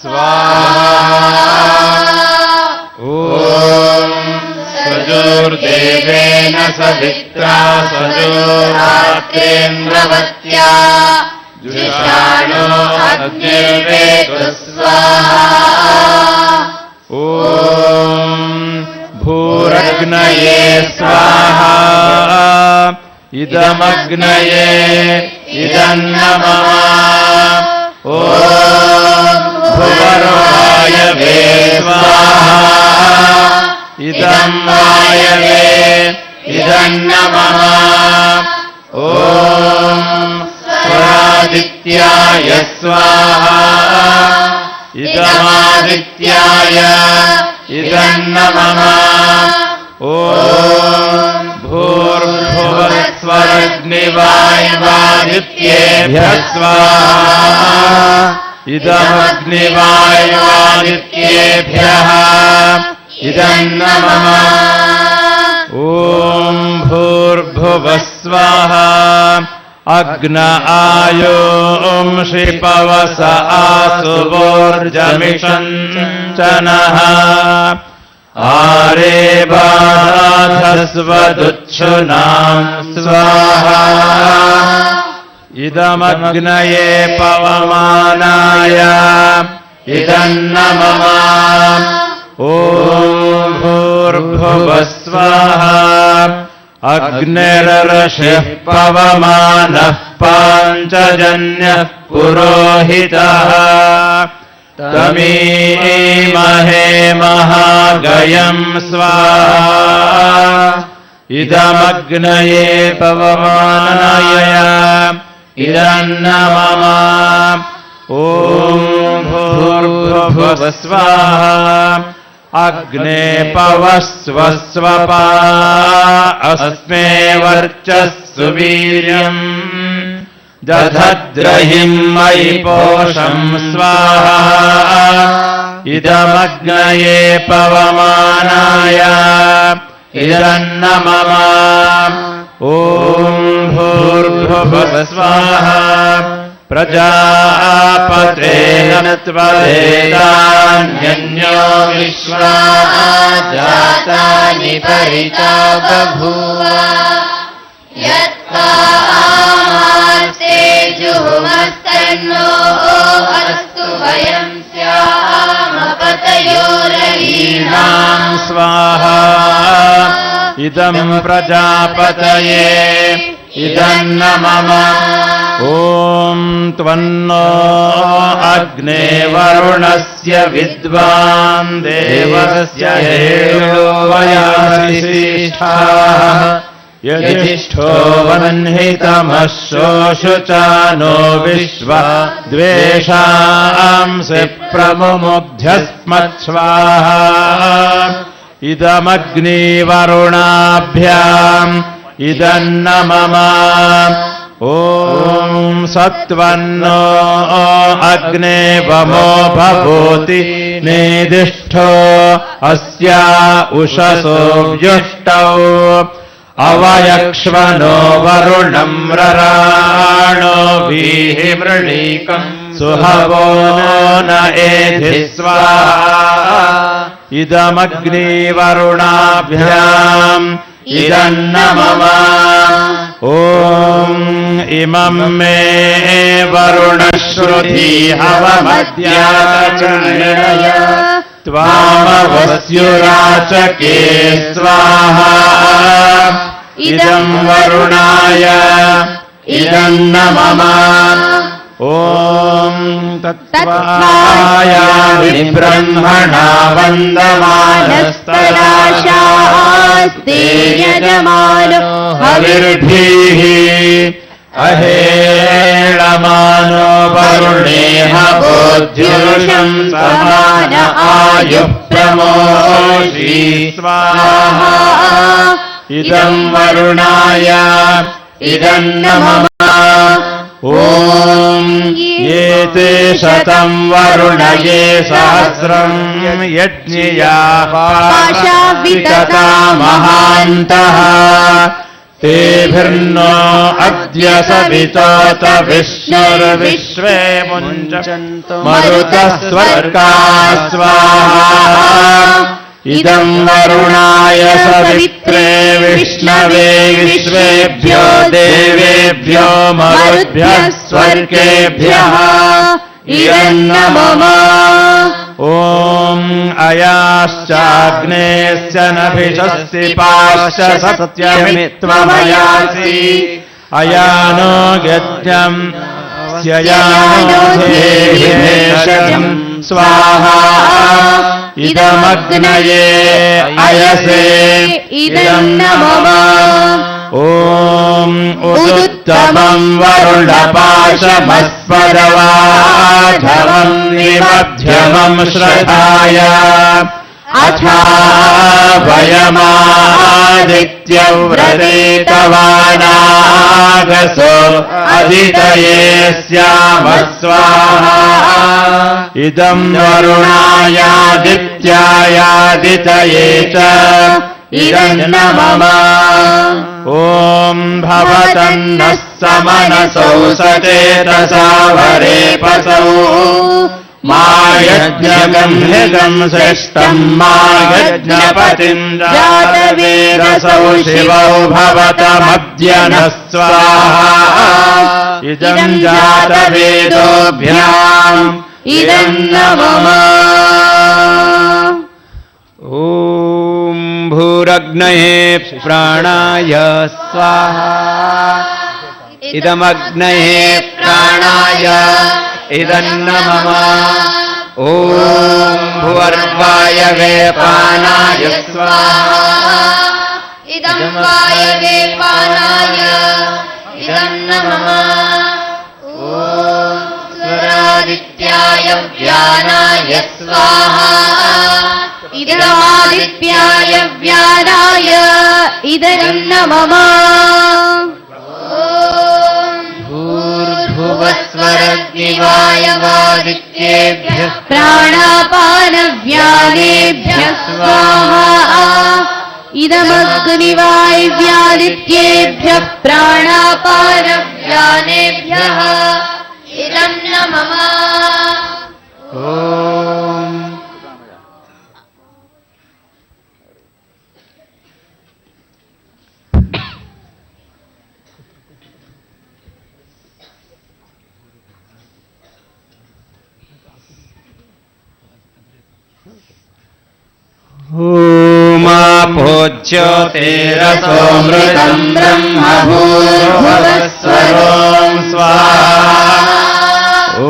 स्वाहा ॐ सजोर्देवेन सवित्रा सजोरात्रेन्द्रवत्या जुषाणो अग्निर्वेतु स्वाहा ॐ भूरग्नये स्वाहा इदमग्नये इदं मम ॐ भुवर्वायवे स्वाहा इदं वायवे इदं मम ॐ स्वरादित्याय स्वाहा इदमादित्याय इदं मम ॐ भूर्भुवस्वरग्निवायुवादित्येभ्यः स्वाहा इदमग्निवायुवादित्येभ्यः इदं मम ॐ भूर्भुवः स्वाहा अग्न आयोंषि पवस आसुवोर्जमिषञ्चनः आरे बाधस्वदुच्छुनां स्वाहा इदमग्नये पवमानाय इदन्न मम ॐ भूर्भुवः स्वाहा अग्निरर्षिः पवमानः पाञ्चजन्यः पुरोहितः तमीमहे महागयम् स्वाहा इदमग्नये पवमानाय इदन्न मम ॐ भूर्भुवः स्वाहा अग्ने पवस्वस्वपा अस्मे वर्चस्सु वीर्यम् दधद्रहिं मयि पोषं स्वाहा इदमग्नये पवमानाय इदन्न मम ॐ भूर्भुवः स्वाहा प्रजापतेन त्वदेतान्यन्यो विश्वा जातानि परिता बभूव यत्त्वामास्ते जुहुमस्तन्नो अस्तु वयं स्यामपतयोरयीणां स्वाहा इदं प्रजापतये इदन्न मम ॐ त्वन्नो अग्ने वरुणस्य विद्वान् देवस्य हेयो वयासिष्ठाः यजिष्ठो वह्नितमशोषुचानो विश्वा द्वेषांसि प्रमुमुग्ध्यस्मत्स्वाहा इदमग्निवरुणाभ्याम् इदन्न मम ॐ सत्वन्नो अग्ने वमो भवति नेदिष्ठो अस्या उषसो व्युष्टौ अवयक्ष्वनो वरुणं रराणो वीहि मृळीकम् सुहवो न एधि स्वाहा इदमग्निवरुणाभ्याम् इदन्न मम ॐ इमं मे वरुणश्रुधी हवमद्याचरणय त्वामवस्युराचके स्वाहा इदं वरुणाय इदन्न मम ॐ तत्त्वायामि ब्रह्मणा वन्दमानस्तराशास्ते यजमानो हविर्भिः अहेळमानो वरुणेह बोध्युषं समान आयुः प्रमोषि स्वाहा इदं वरुणाय इदन्न मम ॐ एते शतं वरुणये सहस्रं यज्ञया पाशावितता महान्तः तेभिर्नो अद्य सवितोत विष्णुर्विश्वे मुञ्चन्तु मरुतः स्वर्गा स्वाहा इदं वरुणाय सवित्रे विष्णवे विश्वेभ्यो देवेभ्यो मरुद्भ्यः स्वर्गेभ्यः इदन्न मम ॐ अयाश्चाग्नेश्च नभिषस्ति पाश्च सत्यमित्त्वमयासि अयानो यज्ञम् स्ययानो देहिमेषजम् स्वाहा इदमग्नये अयसे इदन्न मम ॐ उदुत्तमं वरुणपाशमस्पदवाधवं निमध्यमं श्रद्धाय अथा वयमादित्यव्रतेतवानागसो अदितये स्याम स्वाहा इदं वरुणायादित्यायादितये च इदन्न मम ॐ भवतन्नः समनसौ सचेतसा वरेपसौ मा यज्ञगम्हिदं श्रेष्ठम् मा यज्ञपतिम् जातवेदसौ शिवौ भवतमद्य नः स्वाहा इदम् जातवेदोभ्याम् इदन्न मम ॐ भूरग्नये प्राणाय स्वाहा इदमग्नये प्राणाय इदन्न मम ॐ भुवर्वायवे पानाय स्वाहा इदं वायवे पानाय इदन्न मम ॐ स्वरादित्याय व्यानाय स्वाहा इदमादित्याय व्यानाय इदन्न मम भूर्भुवस्वरग्निवायवादित्येभ्यः प्राणापानव्यानेभ्यः स्वाहा इदमग्निवायव्यादित्येभ्यः प्राणापानव्यानेभ्यः इदन्न मम ॐ ज्योतिरसोऽमृतम् ब्रह्म भूर्भुवस्वरोम् स्वाहा ॐ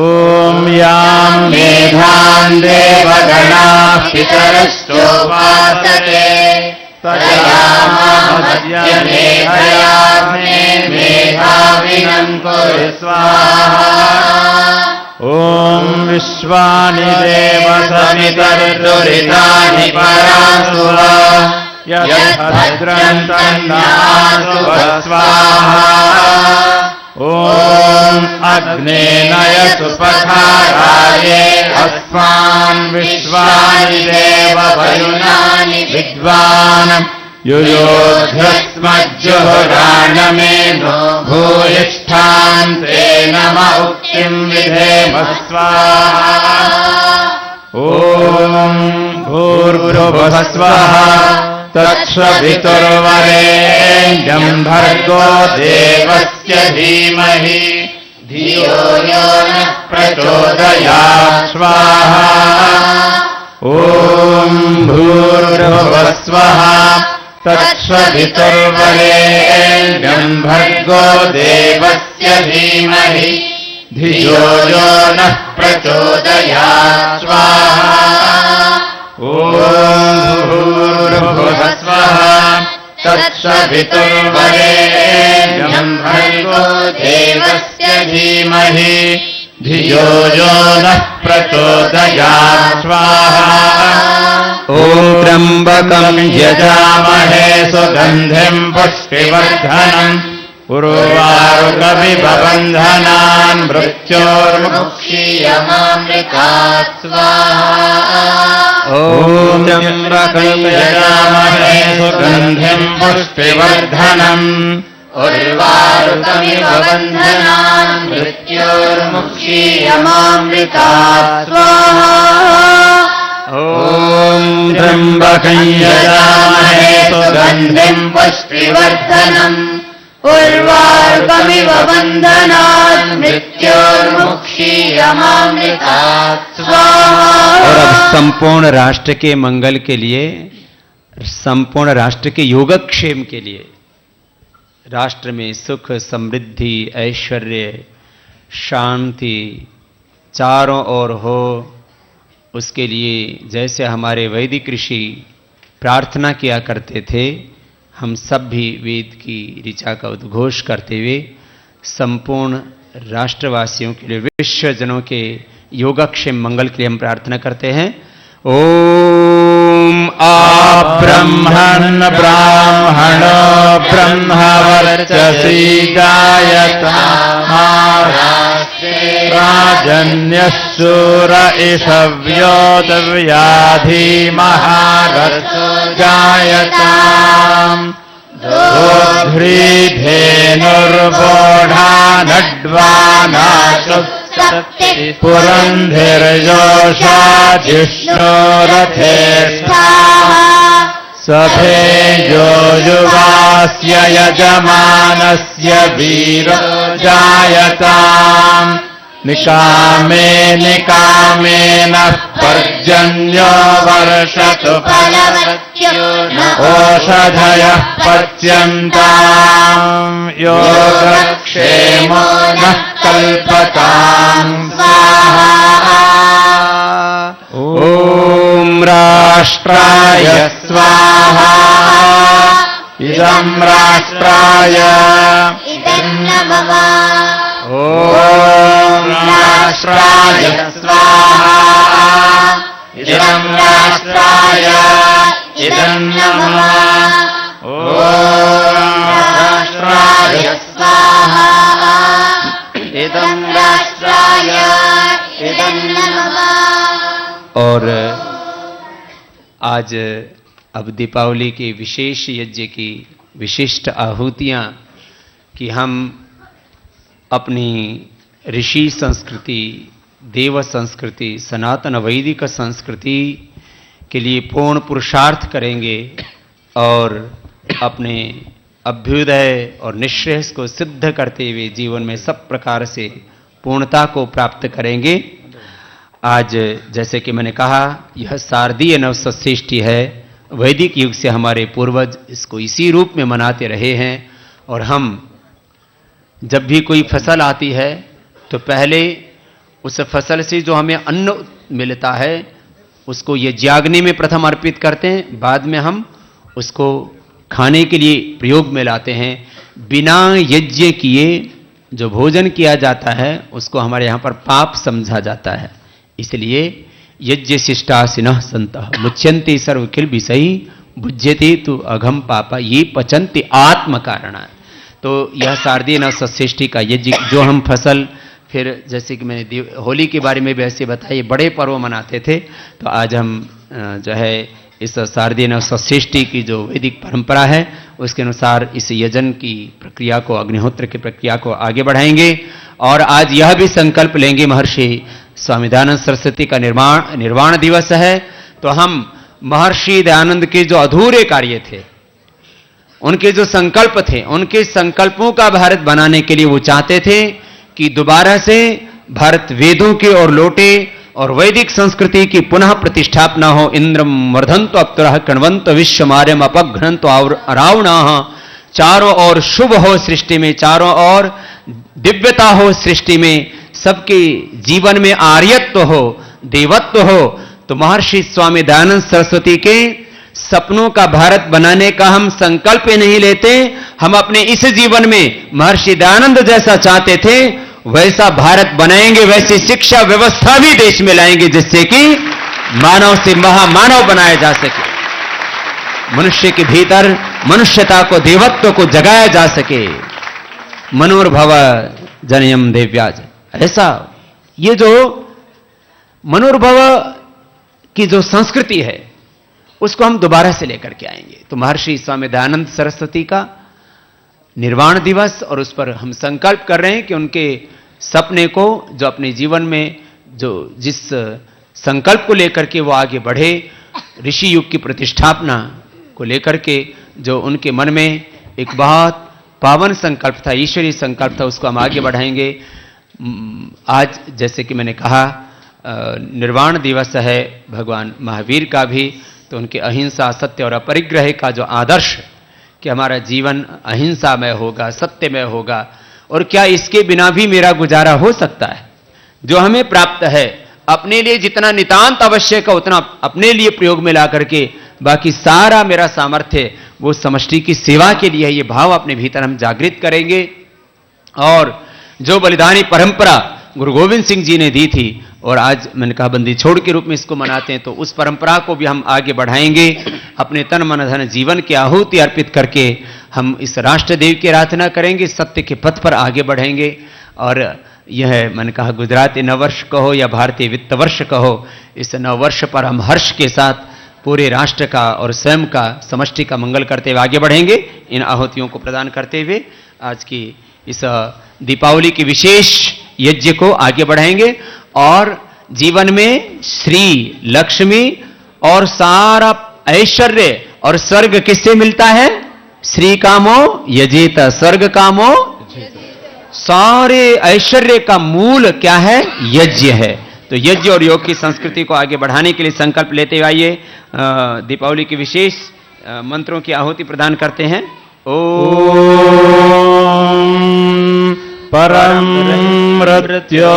यां मेधाम् देवगणाः पितरश्चोपासते तयामामद्यमेधया मे मेधाविनम् कुरु स्वाहा ॐ विश्वानि देव समितर्दुरितानि परासु यद्भद्रम् तन्नासु स्वाहा ॐ अग्ने नयसु पथाराये अस्मान् विश्वानि देव वरुणानि विद्वान् युयोध्यस्मज्जुहुराणमेनो भूयिष्ठान् ते नम उक्तिम् विधेम स्वाहा ॐ भूर्भुवस्वः तत्सवितुर्वरेण्यम् भर्गो देवस्य धीमहि धियो यो नः प्रचोदयात् स्वाहा ॐ भूर्भुवस्वः तत्सवितुर्वरेण्यम् भर्गो देवस्य धीमहि धियो यो नः प्रचोदयात् स्वाहा ॐ भूर्भुवस्वः तत्सवितुर्वरेण्यम् भर्गो देवस्य धीमहि धियो यो नः प्रचोदयात् स्वाहा ॐ त्र्यम्बकम् यजामहे सुगन्धिम् पुष्टिवर्धनम् उर्वारुकविबन्धनान् मृत्योर्मुक्षीयमामृतात् स्वाहा ॐ त्र्यम्बकम् यजामहे सुगन्धिम् पुष्टिवर्धनम् उर्वारुकविबन्धनान् मृत्योर्मुक्षीयमामृतात् स्वाहा ॐ त्र्यम्बकम् यजामहे सुगन्धिम् पुष्टिवर्धनम् उर्वारुकमिव बन्धनात् मृत्योर्मुक्षीयमामृतात् स्वाहा। और अब संपूर्ण राष्ट्र के मंगल के लिए, संपूर्ण राष्ट्र के योगक्षेम के लिए, राष्ट्र में सुख समृद्धि ऐश्वर्य शांति चारों ओर हो, उसके लिए जैसे हमारे वैदिक ऋषि प्रार्थना किया करते थे, हम सब भी वेद की ऋचा का उद्घोष करते हुए संपूर्ण राष्ट्रवासियों के लिए, विश्वजनों के योगक्षेम मंगल के लिए हम प्रार्थना करते हैं। ओम ब्रह्मन् ब्राह्मणो ब्रह्मवर्चसी जायतामाराष्ट्रे राजन्यः शूर इषव्योतव्याधि महारथो जायता ध्रीधेनुर्बोढा नड्वानाशु सप्ति पुरन्धिर्योषा जिष्णुरथे सभेजो युवास्य यजमानस्य वीरो जायताम् निकामे निकामेन पर्जन्यो वर्षतु फलवत्यो न ओषधयः पच्यन्ताम् योगक्षेमो नः कल्पताम् स्वाहा ॐ राष्ट्राय स्वाहा इदं राष्ट्राय इदन्न मम ॐ राष्ट्राय स्वाहा इदं राष्ट्राय इदन्न मम ॐ राष्ट्राय स्वाहा इदं राष्ट्राय इदन्न मम। और आज अब दीपावली के विशेष यज्ञ की विशिष्ट आहुतियाँ कि हम अपनी ऋषि संस्कृति, देव संस्कृति, सनातन वैदिक संस्कृति के लिए पूर्ण पुरुषार्थ करेंगे और अपने अभ्युदय और निःश्रेयस को सिद्ध करते हुए जीवन में सब प्रकार से पूर्णता को प्राप्त करेंगे। आज जैसे कि मैंने कहा, यह शारदीय नवसृष्टि है। वैदिक युग से हमारे पूर्वज इसको इसी रूप में मनाते रहे हैं और हम जब भी कोई फसल आती है तो पहले उस फसल से जो हमें अन्न मिलता है उसको ये याग्नि में प्रथम अर्पित करते हैं, बाद में हम उसको खाने के लिए प्रयोग में लाते हैं। बिना यज्ञ किए जो भोजन किया जाता है उसको हमारे यहाँ पर पाप समझा जाता है। इसलिए यज्ञ शिष्टासिनः सन्तः मुच्यन्ते सर्वकिल विषयी भुज्यते तु अघम पापा ये पचन्ति आत्म कारणा। तो यह शारदीय नवसृष्टि का यज्ञ जो हम फसल, फिर जैसे कि मैंने होली के बारे में भी ऐसे बताया, बड़े पर्व मनाते थे, तो आज हम जो है इस शारदीय नवसृष्टि की जो वैदिक परंपरा है उसके अनुसार इस यजन की प्रक्रिया को, अग्निहोत्र की प्रक्रिया को आगे बढ़ाएंगे। और आज यह भी संकल्प लेंगे, महर्षि स्वामी दयानंद सरस्वती का निर्वाण दिवस है, तो हम महर्षि दयानंद के जो अधूरे कार्य थे, उनके जो संकल्प थे, उनके संकल्पों का भारत बनाने के लिए वो चाहते थे कि दोबारा से भारत वेदों के ओर लौटे और वैदिक संस्कृति की पुनः प्रतिष्ठापना हो। इंद्रम वर्धंतो अप्तरः कण्वन्तो विश्वमार्यम अपघ्नन्तो अरावणाः। चारों ओर शुभ हो सृष्टि में, चारों ओर दिव्यता हो सृष्टि में, सबके जीवन में आर्यत्व हो, देवत्व हो। तो महर्षि स्वामी दयानंद सरस्वती के सपनों का भारत बनाने का हम संकल्प ही नहीं लेते, हम अपने इस जीवन में महर्षि दयानंद जैसा चाहते थे वैसा भारत बनाएंगे, वैसी शिक्षा व्यवस्था भी देश में लाएंगे जिससे कि मानव से महामानव बनाया जा सके, मनुष्य के भीतर मनुष्यता को, देवत्व को जगाया जा सके। मनोर्भव जनयम देव्याज, ऐसा ये जो मनोर्भव की जो संस्कृति है उसको हम दोबारा से लेकर के आएंगे। तो महर्षि स्वामी दयानंद सरस्वती का निर्वाण दिवस, और उस पर हम संकल्प कर रहे हैं कि उनके सपने को, जो अपने जीवन में जो जिस संकल्प को लेकर के वो आगे बढ़े, ऋषि युग की प्रतिष्ठापना को लेकर के जो उनके मन में एक बहुत पावन संकल्प था, ईश्वरीय संकल्प था, उसको हम आगे बढ़ाएंगे। आज जैसे कि मैंने कहा निर्वाण दिवस है भगवान महावीर का भी, तो उनके अहिंसा, सत्य और अपरिग्रह का जो आदर्श कि हमारा जीवन अहिंसामय होगा, सत्यमय होगा, और क्या इसके बिना भी मेरा गुजारा हो सकता है? जो हमें प्राप्त है अपने लिए जितना नितांत आवश्यक है उतना अपने लिए प्रयोग में ला करके, बाकी सारा मेरा सामर्थ्य वो समष्टि की सेवा के लिए है, ये भाव अपने भीतर हम जागृत करेंगे। और जो बलिदानी परंपरा गुरु गोविंद सिंह जी ने दी थी और आज मैंने कहा बंदी छोड़ के रूप में इसको मनाते हैं, तो उस परंपरा को भी हम आगे बढ़ाएंगे। अपने तन मन धन जीवन की आहुति अर्पित करके हम इस राष्ट्रदेव की आराधना करेंगे, सत्य के पथ पर आगे बढ़ेंगे। और यह मैंने कहा गुजराती नववर्ष कहो या भारतीय वित्त वर्ष कहो, इस नववर्ष पर हम हर्ष के साथ पूरे राष्ट्र का और स्वयं का समष्टि का मंगल करते हुए आगे बढ़ेंगे। इन आहुतियों को प्रदान करते हुए आज की इस दीपावली की विशेष यज्ञ को आगे बढ़ाएंगे और जीवन में श्री लक्ष्मी और सारा ऐश्वर्य और स्वर्ग किससे मिलता है? श्री कामो यजेत, स्वर्ग कामो, सारे ऐश्वर्य का मूल क्या है? यज्ञ है। तो यज्ञ और योग की संस्कृति को आगे बढ़ाने के लिए संकल्प लेते हुए आइए दीपावली के विशेष मंत्रों की आहुति प्रदान करते हैं। ओम परम मृत्यो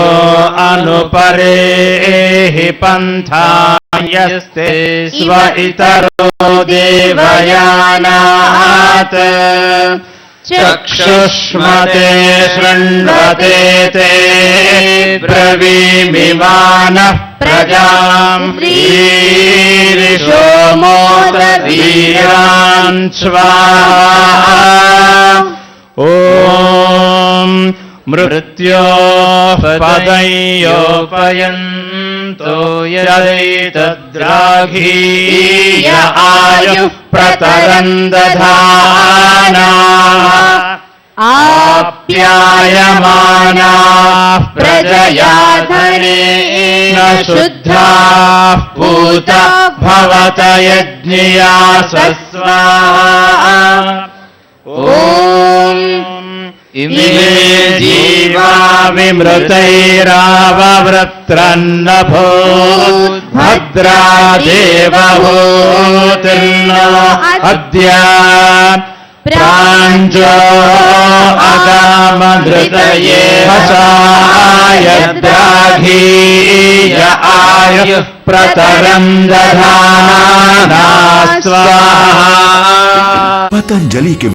अनुपरेहि पंथा यस्ते स्व इतरो देवयानात् चक्षुष्मते शृण्वते ते ब्रवीमिमानः प्रजाम् रीरिषो मोदवीरान् स्वाहा। ॐ मृत्योः पदयोपयन्तो यदैतद्राघीय आयुः प्रतरन्दधाना आप्यायमानाः प्रजया धनेन शुद्धाः पूता भवत यज्ञया स्वस्वाहा। ॐ इमे जीवा विमृतैराववृत्रन्नभूत् भद्रा देवहूतिर्नो अद्य प्राञ्जो अगामधृतये हसायद्राघीय आयुः प्रतरं दधाना स्वाहा। पतंजलि के